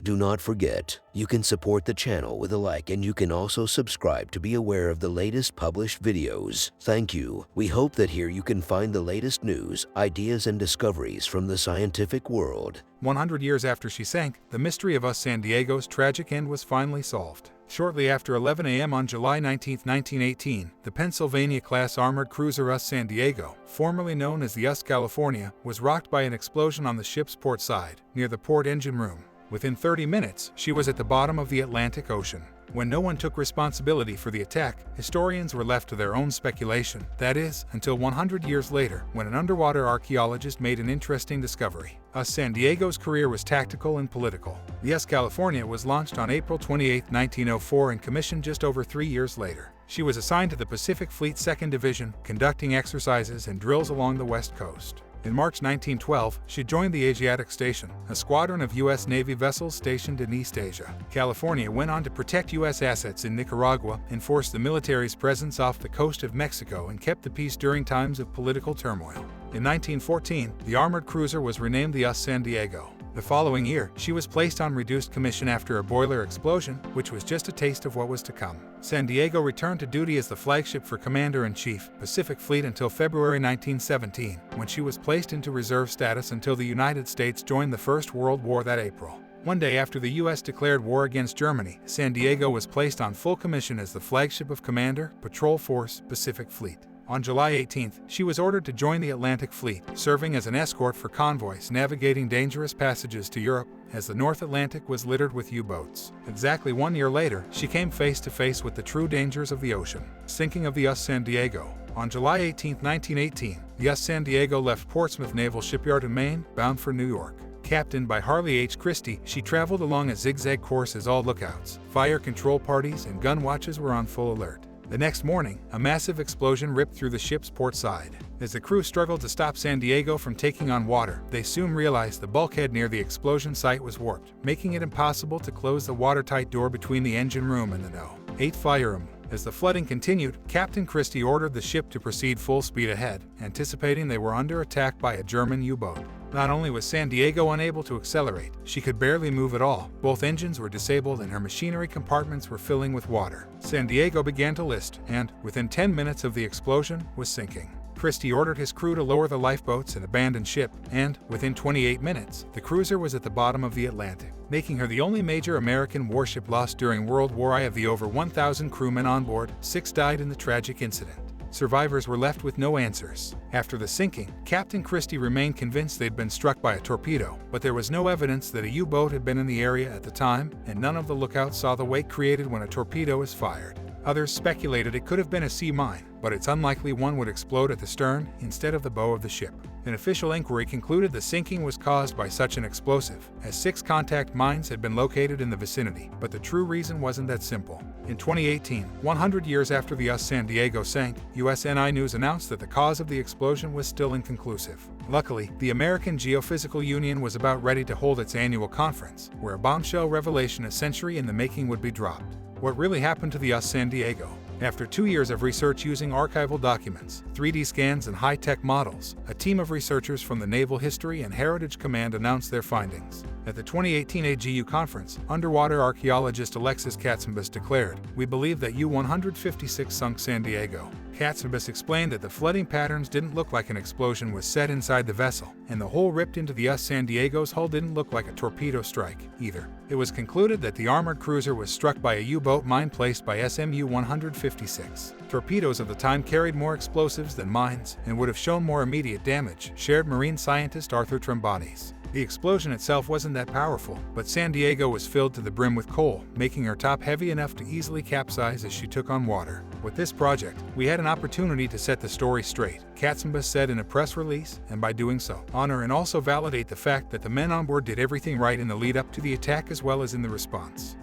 Do not forget, you can support the channel with a like, and you can also subscribe to be aware of the latest published videos. Thank you. We hope that here you can find the latest news, ideas, and discoveries from the scientific world. 100 years after she sank, the mystery of USS San Diego's tragic end was finally solved. Shortly after 11 a.m. on July 19, 1918, the Pennsylvania-class armored cruiser USS San Diego, formerly known as the USS California, was rocked by an explosion on the ship's port side, near the port engine room. Within 30 minutes, she was at the bottom of the Atlantic Ocean. When no one took responsibility for the attack, historians were left to their own speculation. That is, until 100 years later, when an underwater archaeologist made an interesting discovery. USS San Diego's career was tactical and political. The USS California was launched on April 28, 1904 and commissioned just over 3 years later. She was assigned to the Pacific Fleet's 2nd Division, conducting exercises and drills along the west coast. In March 1912, she joined the Asiatic Station, a squadron of U.S. Navy vessels stationed in East Asia. California went on to protect U.S. assets in Nicaragua, enforced the military's presence off the coast of Mexico, and kept the peace during times of political turmoil. In 1914, the armored cruiser was renamed the USS San Diego. The following year, she was placed on reduced commission after a boiler explosion, which was just a taste of what was to come. San Diego returned to duty as the flagship for Commander-in-Chief, Pacific Fleet until February 1917, when she was placed into reserve status until the United States joined the First World War that April. One day after the U.S. declared war against Germany, San Diego was placed on full commission as the flagship of Commander, Patrol Force, Pacific Fleet. On July 18th, she was ordered to join the Atlantic Fleet, serving as an escort for convoys navigating dangerous passages to Europe, as the North Atlantic was littered with U-boats. Exactly 1 year later, she came face to face with the true dangers of the ocean. Sinking of the USS San Diego. On July 18, 1918, the USS San Diego left Portsmouth Naval Shipyard in Maine, bound for New York. Captained by Harley H. Christie, she traveled along a zigzag course as all lookouts, fire control parties, and gun watches were on full alert. The next morning, a massive explosion ripped through the ship's port side. As the crew struggled to stop San Diego from taking on water, they soon realized the bulkhead near the explosion site was warped, making it impossible to close the watertight door between the engine room and the No. 8 fireroom. As the flooding continued, Captain Christie ordered the ship to proceed full speed ahead, anticipating they were under attack by a German U-boat. Not only was San Diego unable to accelerate, she could barely move at all. Both engines were disabled and her machinery compartments were filling with water. San Diego began to list and, within 10 minutes of the explosion, was sinking. Christie ordered his crew to lower the lifeboats and abandon ship, and, within 28 minutes, the cruiser was at the bottom of the Atlantic, making her the only major American warship lost during World War I. Of the over 1,000 crewmen on board, 6 died in the tragic incident. Survivors were left with no answers. After the sinking, Captain Christie remained convinced they'd been struck by a torpedo, but there was no evidence that a U-boat had been in the area at the time, and none of the lookouts saw the wake created when a torpedo is fired. Others speculated it could have been a sea mine, but it's unlikely one would explode at the stern instead of the bow of the ship. An official inquiry concluded the sinking was caused by such an explosive, as 6 contact mines had been located in the vicinity, but the true reason wasn't that simple. In 2018, 100 years after the USS San Diego sank, USNI News announced that the cause of the explosion was still inconclusive. Luckily, the American Geophysical Union was about ready to hold its annual conference, where a bombshell revelation a century in the making would be dropped. What really happened to the USS San Diego? After 2 years of research using archival documents, 3D scans, and high-tech models, a team of researchers from the Naval History and Heritage Command announced their findings. At the 2018 AGU conference, underwater archaeologist Alexis Katzenbas declared, "We believe that U-156 sunk San Diego." Katzenbas explained that the flooding patterns didn't look like an explosion was set inside the vessel, and the hole ripped into the USS San Diego's hull didn't look like a torpedo strike, either. It was concluded that the armored cruiser was struck by a U-boat mine placed by SMU-156. Torpedoes of the time carried more explosives than mines and would have shown more immediate damage, shared marine scientist Arthur Trembonies. The explosion itself wasn't that powerful, but San Diego was filled to the brim with coal, making her top heavy enough to easily capsize as she took on water. With this project, we had an opportunity to set the story straight, Katzenbas said in a press release, and by doing so, honor and also validate the fact that the men on board did everything right in the lead up to the attack as well as in the response.